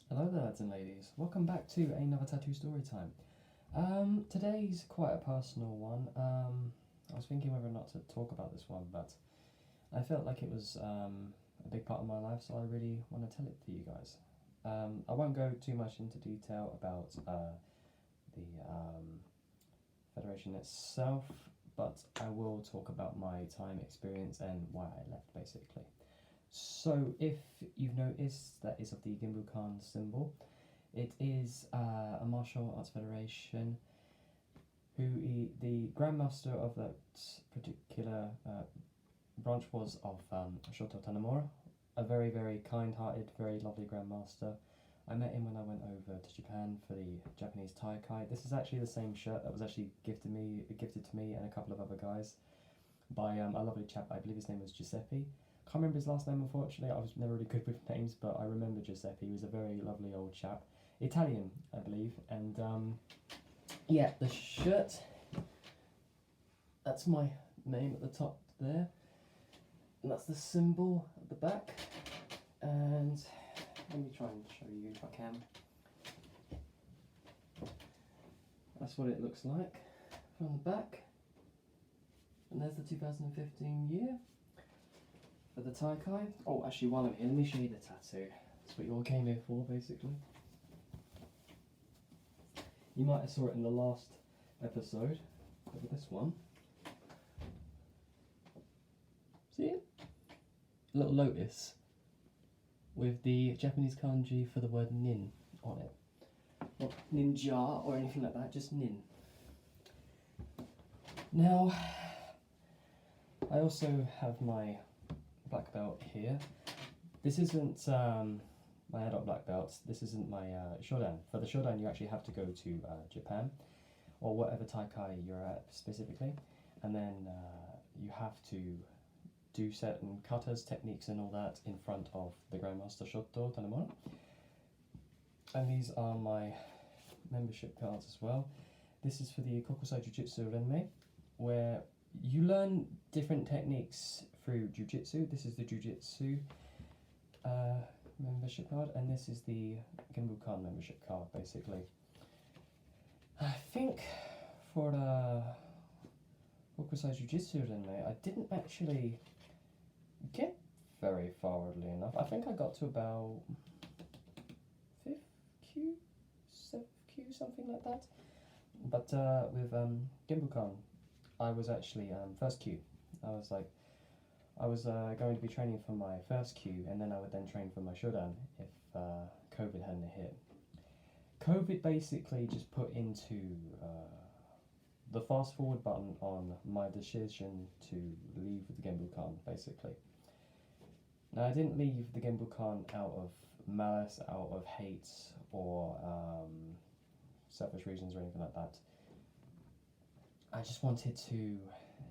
Hello there, lads and ladies. Welcome back to another tattoo story time. Today's quite a personal one. I was thinking whether or not to talk about this one, but I felt like it was a big part of my life, so I really want to tell it to you guys. I won't go too much into detail about the Federation itself, but I will talk about my time, experience, and why I left, basically. So, if you've noticed, that is of the Gimbukan symbol. It is a martial arts federation the Grandmaster of that particular branch was of Shoto Tanemura, a very, very kind-hearted, very lovely Grandmaster. I met him when I went over to Japan for the Japanese Taikai. This is actually the same shirt that was actually gifted to me and a couple of other guys by a lovely chap. I believe his name was Giuseppe. Can't remember his last name, unfortunately. I was never really good with names, but I remember Giuseppe. He was a very lovely old chap. Italian, I believe. And yeah, the shirt, that's my name at the top there. And that's the symbol at the back. And let me try and show you if I can. That's what it looks like from the back. And there's the 2015 year. For the Taikai. Oh, actually, while I'm here, let me show you the tattoo. That's what you all came here for, basically. You might have saw it in the last episode, but with this one, see it? A little lotus with the Japanese kanji for the word nin on it. Not ninja or anything like that, just nin. Now, I also have my black belt here. This isn't my adult black belt. This isn't my shodan. For the shodan, you actually have to go to Japan or whatever Taikai you're at specifically, and then you have to do certain katas, techniques, and all that in front of the Grandmaster Shoto Tanemura. And these are my membership cards as well. This is for the Kokusai Jiu-Jitsu Renmei, where you learn different techniques through Jiu-Jitsu. This is the Jiu-Jitsu membership card, and this is the Genbukan membership card, basically. I think for the Kokusai Jiu-Jitsu Renmei, I didn't actually get very far, oddly enough. I think I got to about 5th Q, 7th Q, something like that. But with Genbukan, I was actually first Q. I was going to be training for my first Q, and then I would then train for my Shodan if COVID hadn't hit. COVID basically just put into the fast forward button on my decision to leave the Genbukan, basically. Now, I didn't leave the Genbukan out of malice, out of hate, or selfish reasons or anything like that. I just wanted to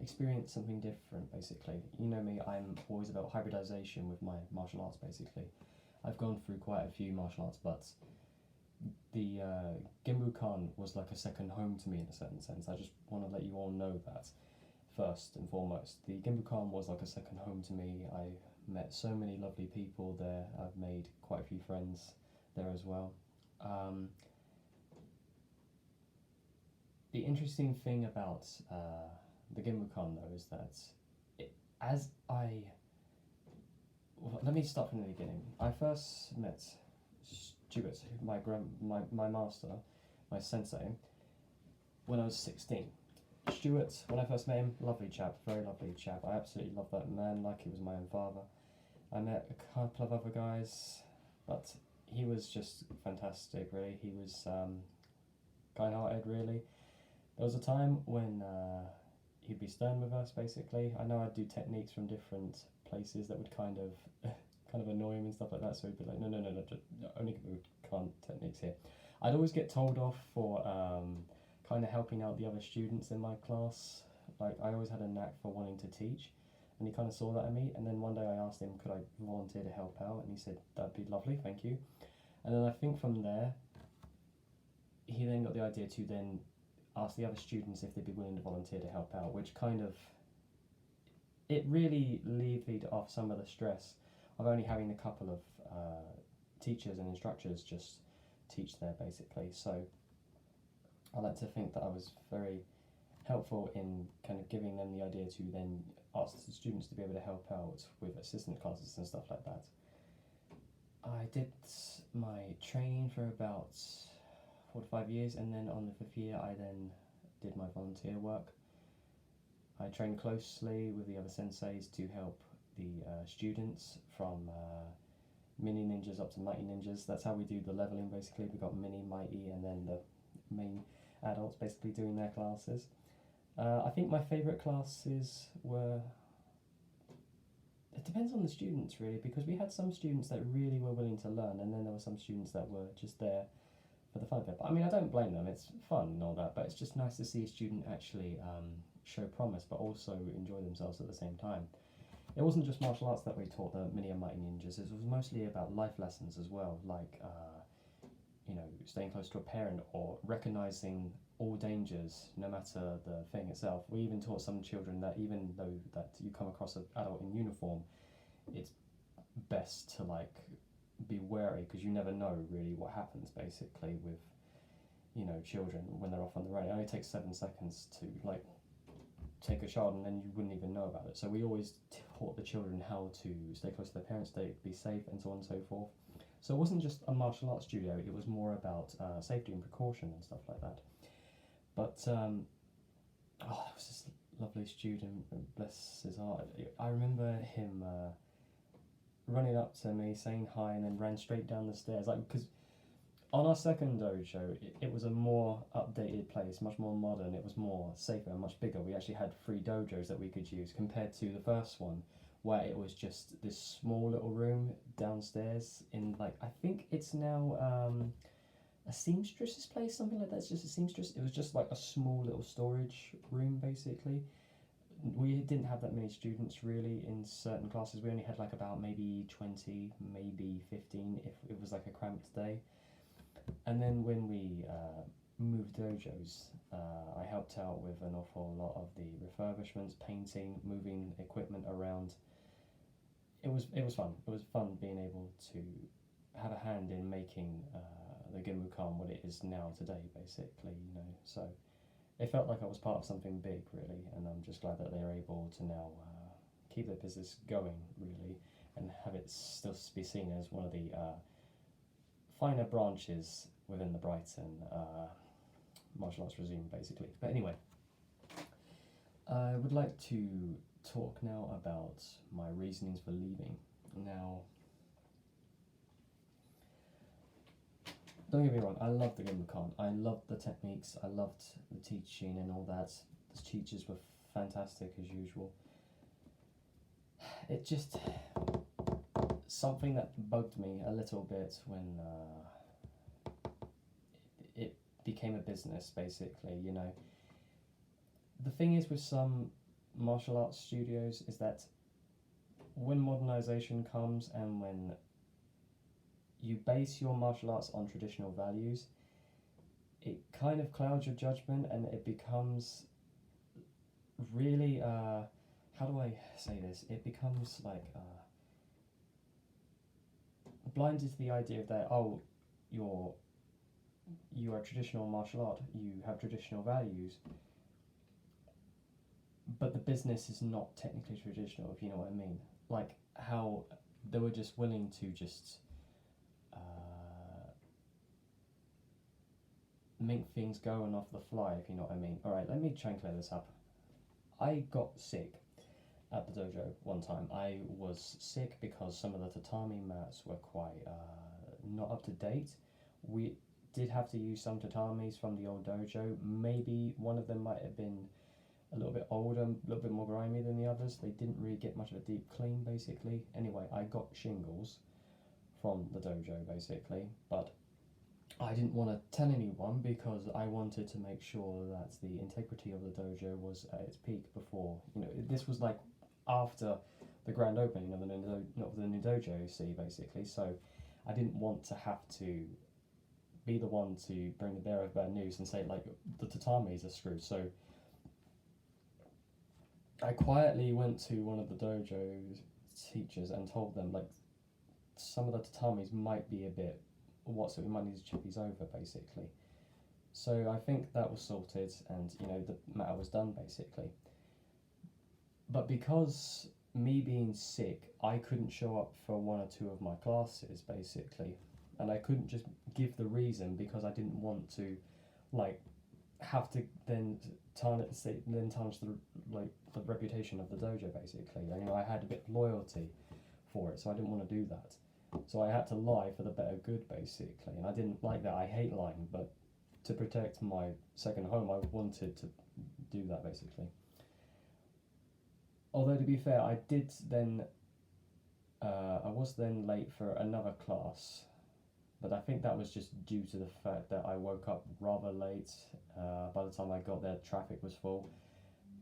experience something different, basically. You know me, I'm always about hybridization with my martial arts, basically. I've gone through quite a few martial arts, but the Genbukan was like a second home to me in a certain sense. I just want to let you all know that first and foremost. The Genbukan was like a second home to me. I met so many lovely people there. I've made quite a few friends there as well. The interesting thing about the Genbukan, though, is that let me start from the beginning. I first met Stuart, my master, my sensei, when I was 16. Stuart, when I first met him, lovely chap, very lovely chap. I absolutely loved that man like he was my own father. I met a couple of other guys, but he was just fantastic, really. He was kind-hearted, really. There was a time when he'd be stern with us, basically. I know I'd do techniques from different places that would kind of annoy him and stuff like that, so he'd be like, no, just only can't techniques here. I'd always get told off for kind of helping out the other students in my class. Like, I always had a knack for wanting to teach, and he kind of saw that in me. And then one day I asked him, could I volunteer to help out, and he said, that'd be lovely, thank you. And then I think from there, he then got the idea to then ask the other students if they'd be willing to volunteer to help out, which kind of, it really alleviated off some of the stress of only having a couple of teachers and instructors just teach there basically. So I like to think that I was very helpful in kind of giving them the idea to then ask the students to be able to help out with assistant classes and stuff like that. I did my training for about 4 to 5 years, and then on the 5th year I then did my volunteer work. I trained closely with the other senseis to help the students from mini ninjas up to mighty ninjas. That's how we do the leveling basically. We got mini, mighty, and then the main adults basically doing their classes. I think my favourite classes were, it depends on the students really, because we had some students that really were willing to learn, and then there were some students that were just there for the fun of it. But I mean, I don't blame them, it's fun and all that, but it's just nice to see a student actually show promise but also enjoy themselves at the same time. It wasn't just martial arts that we taught the mini and mighty ninjas, it was mostly about life lessons as well, like staying close to a parent or recognising all dangers, no matter the thing itself. We even taught some children that even though that you come across an adult in uniform, it's best to be wary, because you never know really what happens basically with children when they're off on the road. It only takes 7 seconds to take a child and then you wouldn't even know about it. So we always taught the children how to stay close to their parents, be safe, and so on and so forth. So it wasn't just a martial arts studio, it was more about safety and precaution and stuff like that. But there was this lovely student, bless his heart. I remember him running up to me, saying hi, and then ran straight down the stairs. Because on our second dojo, it was a more updated place, much more modern. It was more safer and much bigger. We actually had 3 dojos that we could use compared to the first one, where it was just this small little room downstairs in I think it's now a seamstress's place, something like that. It's just a seamstress. It was just a small little storage room basically. We didn't have that many students really in certain classes. We only had about maybe 20, maybe 15 if it was a cramped day. And then when we moved dojos, I helped out with an awful lot of the refurbishments, painting, moving equipment around. It was fun. It was fun being able to have a hand in making the Ginmukan what it is now today, basically. So it felt like I was part of something big, really, and I'm just glad that they're able to now keep their business going, really, and have it still be seen as one of the finer branches within the Brighton martial arts regime, basically. But anyway, I would like to talk now about my reasonings for leaving. Now, don't get me wrong, I loved the Ginmukan. I loved the techniques, I loved the teaching and all that. The teachers were fantastic as usual. It just, something that bugged me a little bit when it became a business, basically. The thing is with some martial arts studios is that when modernization comes and when you base your martial arts on traditional values, it kind of clouds your judgment, and it becomes really, how do I say this? It becomes blinded to the idea that, oh, you are traditional martial art, you have traditional values, but the business is not technically traditional, if you know what I mean. How they were just willing to just make things go on off the fly, if you know what I mean. Alright, let me try and clear this up. I got sick at the dojo one time. I was sick because some of the tatami mats were quite not up to date. We did have to use some tatamis from the old dojo. Maybe one of them might have been a little bit older, a little bit more grimy than the others. They didn't really get much of a deep clean, basically. Anyway, I got shingles from the dojo, basically, but I didn't want to tell anyone because I wanted to make sure that the integrity of the dojo was at its peak before, this was after the grand opening of the new dojo, you see, basically. So I didn't want to have to be the one to bring the bearer of bad news and say the tatamis are screwed. So I quietly went to one of the dojo teachers and told them some of the tatamis might be a bit, we might need to chip these over basically. So I think that was sorted, and the matter was done basically. But because me being sick, I couldn't show up for one or two of my classes basically, and I couldn't just give the reason because I didn't want to, like, have to then tarnish the reputation of the dojo basically. I had a bit of loyalty for it, so I didn't want to do that. So I had to lie for the better good basically, and I didn't like that. I hate lying, but to protect my second home, I wanted to do that basically. Although to be fair, I was then late for another class, but I think that was just due to the fact that I woke up rather late. By the time I got there, traffic was full.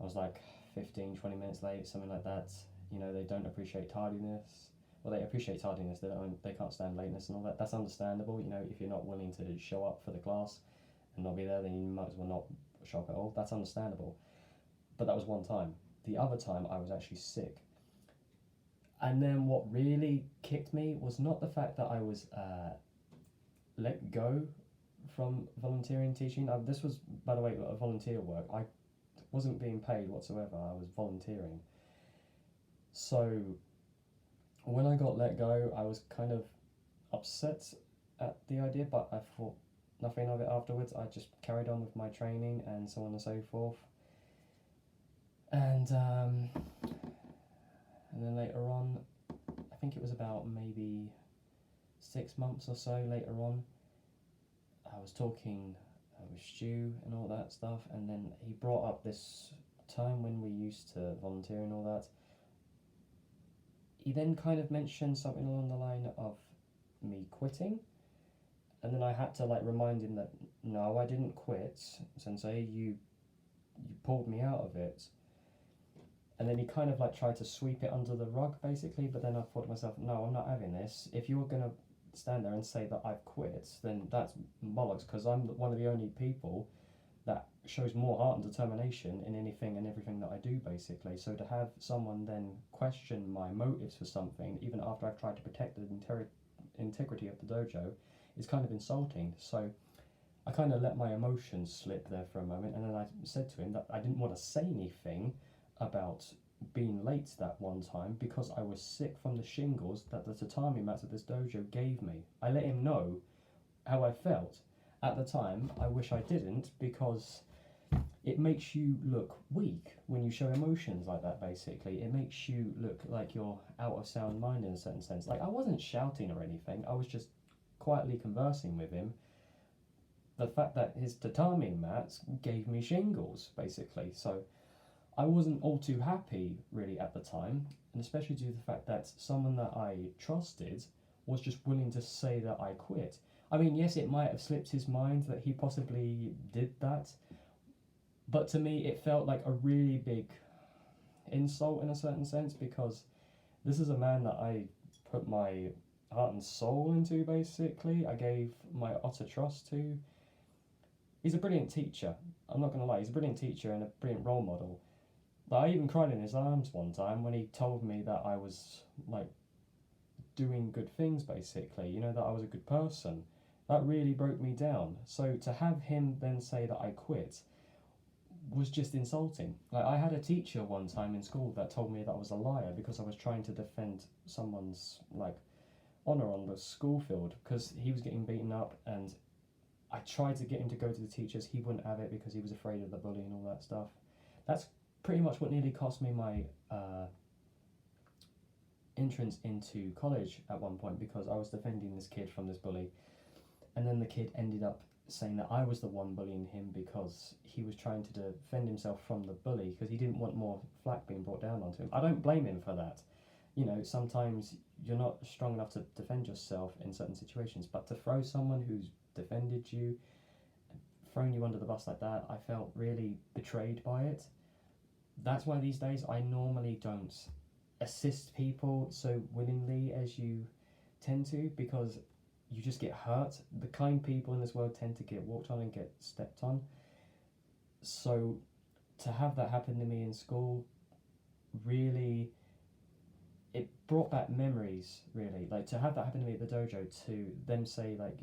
I was like 15, 20 minutes late, something like that. They don't appreciate tardiness. Well, they appreciate tardiness, they can't stand lateness and all that. That's understandable. If you're not willing to show up for the class and not be there, then you might as well not show up at all. That's understandable. But that was one time. The other time I was actually sick. And then what really kicked me was not the fact that I was let go from volunteering teaching. This was, by the way, a volunteer work. I wasn't being paid whatsoever. I was volunteering. So when I got let go, I was kind of upset at the idea, but I thought nothing of it afterwards. I just carried on with my training and so on and so forth. And then later on, I think it was about maybe 6 months or so later on, I was talking with Stu and all that stuff, and then he brought up this time when we used to volunteer and all that. He then kind of mentioned something along the line of me quitting, and then I had to remind him that no, I didn't quit, Sensei. You pulled me out of it. And then he kind of tried to sweep it under the rug basically, but then I thought to myself, no, I'm not having this. If you're going to stand there and say that I've quit, then that's bollocks, because I'm one of the only people that shows more heart and determination in anything and everything that I do basically. So to have someone then question my motives for something, even after I've tried to protect the integrity of the dojo, is kind of insulting. So I kind of let my emotions slip there for a moment, and then I said to him that I didn't want to say anything about being late that one time because I was sick from the shingles that the tatami mats at this dojo gave me. I let him know how I felt. At the time, I wish I didn't, because it makes you look weak when you show emotions like that basically. It makes you look like you're out of sound mind in a certain sense. I wasn't shouting or anything, I was just quietly conversing with him. The fact that his tatami mats gave me shingles basically, so I wasn't all too happy really at the time, and especially due to the fact that someone that I trusted was just willing to say that I quit. I mean, yes, it might have slipped his mind that he possibly did that, but to me it felt like a really big insult in a certain sense, because this is a man that I put my heart and soul into basically. I gave my utter trust to. He's a brilliant teacher, I'm not going to lie, he's a brilliant teacher and a brilliant role model. But I even cried in his arms one time when he told me that I was doing good things basically, that I was a good person. That really broke me down. So to have him then say that I quit was just insulting. I had a teacher one time in school that told me that I was a liar because I was trying to defend someone's honour on the school field because he was getting beaten up, and I tried to get him to go to the teachers. He wouldn't have it because he was afraid of the bully and all that stuff. That's pretty much what nearly cost me my entrance into college at one point, because I was defending this kid from this bully, and then the kid ended up saying that I was the one bullying him because he was trying to defend himself from the bully because he didn't want more flack being brought down onto him. I don't blame him for that. Sometimes you're not strong enough to defend yourself in certain situations, but to throw someone who's defended you, thrown you under the bus like that, I felt really betrayed by it. That's why these days I normally don't assist people so willingly as you tend to, because you just get hurt. The kind people in this world tend to get walked on and get stepped on. So to have that happen to me in school, really, it brought back memories, really. Like, to have that happen to me at the dojo, to them say, like,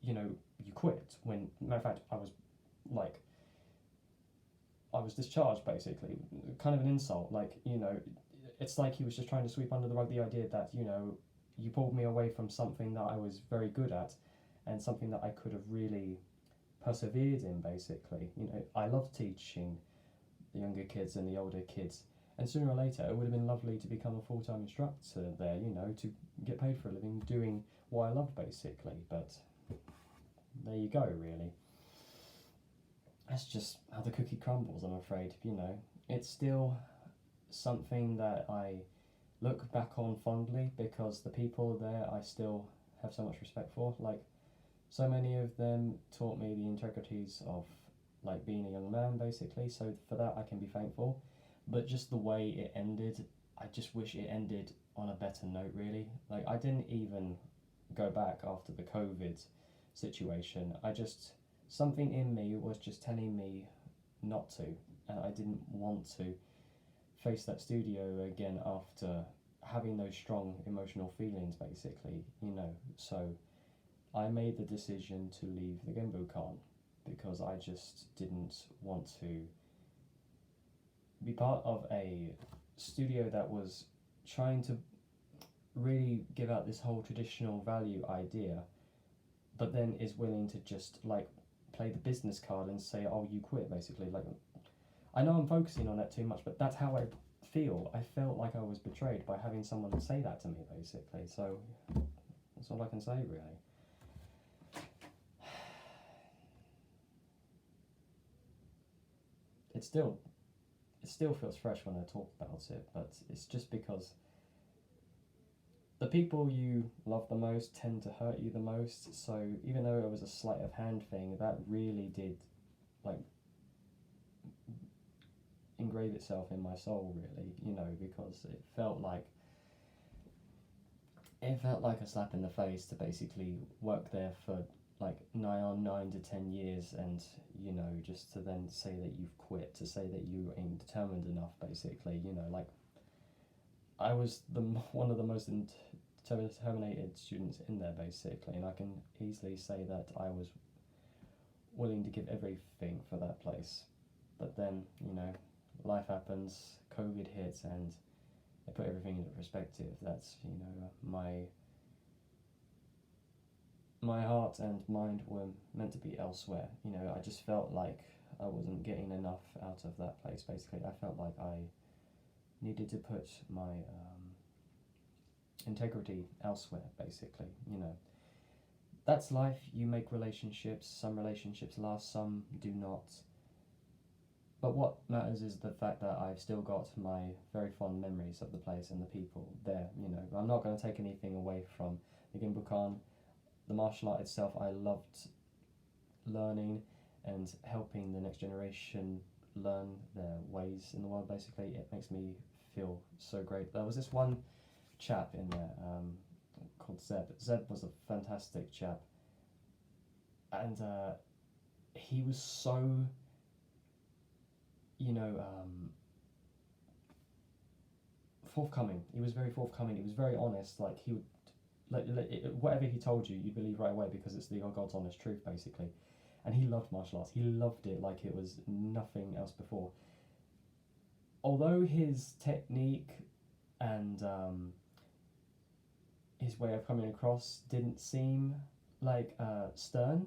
you know, you quit, when, matter of fact, like, I was discharged, basically. Kind of an insult, like, you know, it's like he was just trying to sweep under the rug the idea that, you know, you pulled me away from something that I was very good at, and something that I could have really persevered in, basically. You know, I love teaching the younger kids and the older kids, and sooner or later it would have been lovely to become a full-time instructor there, you know, to get paid for a living doing what I love, basically. But there you go, really. That's just how the cookie crumbles, I'm afraid. You know, it's still something that I look back on fondly, because the people there I still have so much respect for. Like, so many of them taught me the integrities of, like, being a young man, basically, so for that I can be thankful. But just the way it ended, I just wish it ended on a better note, really. Like, I didn't even go back after the COVID situation. Something in me was just telling me not to, and I didn't want to face that studio again after having those strong emotional feelings, basically, you know. So I made the decision to leave the Genbukan, because I just didn't want to be part of a studio that was trying to really give out this whole traditional value idea, but then is willing to just, like, play the business card and say, oh, you quit, basically. Like, I know I'm focusing on that too much, but that's how I feel. I felt like I was betrayed by having someone say that to me, basically. So that's all I can say, really. It still feels fresh when I talk about it, but it's just because the people you love the most tend to hurt you the most. So even though it was a sleight of hand thing, that really did, like, engrave itself in my soul, really, you know, because it felt like a slap in the face to basically work there for like 9 to 10 years, and, you know, just to then say that you've quit, to say that you ain't determined enough, basically, you know. Like, I was one of the most determined students in there, basically, and I can easily say that I was willing to give everything for that place. But then, you know, life happens, COVID hits, and it put everything into perspective. That's, you know, my heart and mind were meant to be elsewhere. You know, I just felt like I wasn't getting enough out of that place, basically. I felt like I needed to put my integrity elsewhere, basically, you know. That's life. You make relationships. Some relationships last, some do not. But what matters is the fact that I've still got my very fond memories of the place and the people there, you know. I'm not going to take anything away from the Ginbukan. The martial art itself, I loved learning and helping the next generation learn their ways in the world, basically. It makes me feel so great. There was this one chap in there called Zeb. Zeb was a fantastic chap, and he was so, you know, forthcoming. He was very forthcoming. He was very honest. Like, he would, whatever he told you, you'd believe right away, because it's the God's honest truth, basically. And he loved martial arts. He loved it like it was nothing else before. Although his technique and his way of coming across didn't seem like stern,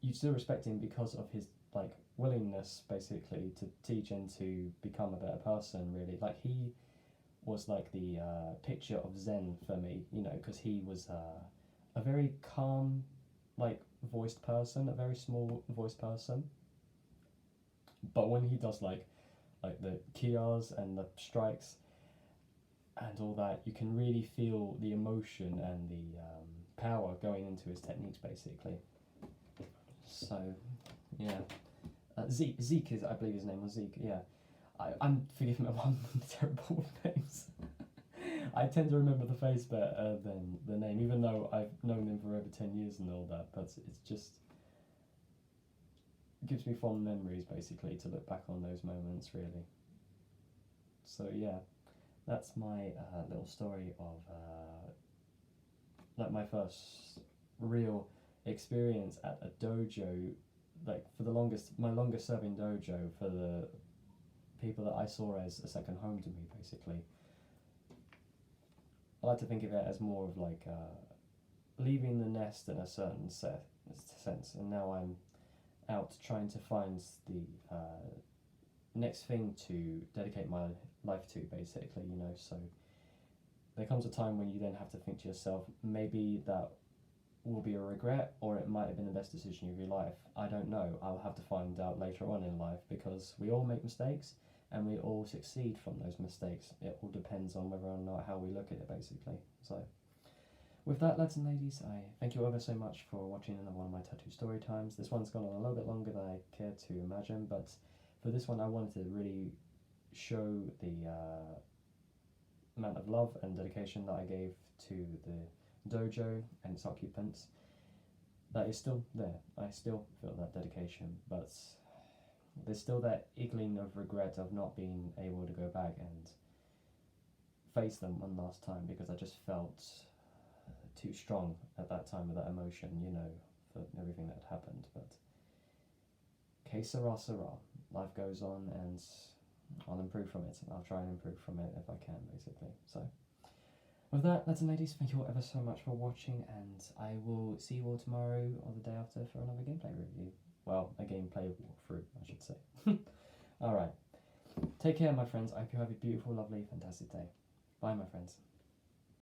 you'd still respect him because of his, like, willingness, basically, to teach and to become a better person, really. Like, he was like the picture of Zen for me, you know, because he was a very calm, like, voiced person, a very small voiced person. But when he does like the kiyas and the strikes and all that, you can really feel the emotion and the power going into his techniques, basically. So, yeah. Zeke is, I believe his name was Zeke, yeah. I'm forgive me, I'm terrible with names. I tend to remember the face better than the name, even though I've known him for over 10 years and all that, but it's just, it gives me fond memories, basically, to look back on those moments, really. So, yeah. that's my little story of like my first real experience at a dojo. Like for my longest serving dojo, for the people that I saw as a second home to me, basically. I like to think of it as more of like leaving the nest in a certain sense, and now I'm out trying to find the next thing to dedicate my life to, basically, you know. So there comes a time when you then have to think to yourself, maybe that will be a regret, or it might have been the best decision of your life. I don't know. I'll have to find out later on in life, because we all make mistakes and we all succeed from those mistakes. It all depends on whether or not how we look at it, basically. So with that, lads and ladies, I thank you ever so much for watching another one of my tattoo story times. This one's gone on a little bit longer than I care to imagine, but for this one I wanted to really show the amount of love and dedication that I gave to the dojo and its occupants. That is still there. I still feel that dedication, but there's still that inkling of regret of not being able to go back and face them one last time, because I just felt too strong at that time with that emotion, you know, for everything that had happened. But que sera, sera. Life goes on, and I'll improve from it. I'll try and improve from it if I can, basically. So with that, lads and ladies, thank you all ever so much for watching, and I will see you all tomorrow or the day after for another gameplay review. Well, a gameplay walkthrough, I should say. Alright. Take care, my friends. I hope you have a beautiful, lovely, fantastic day. Bye, my friends.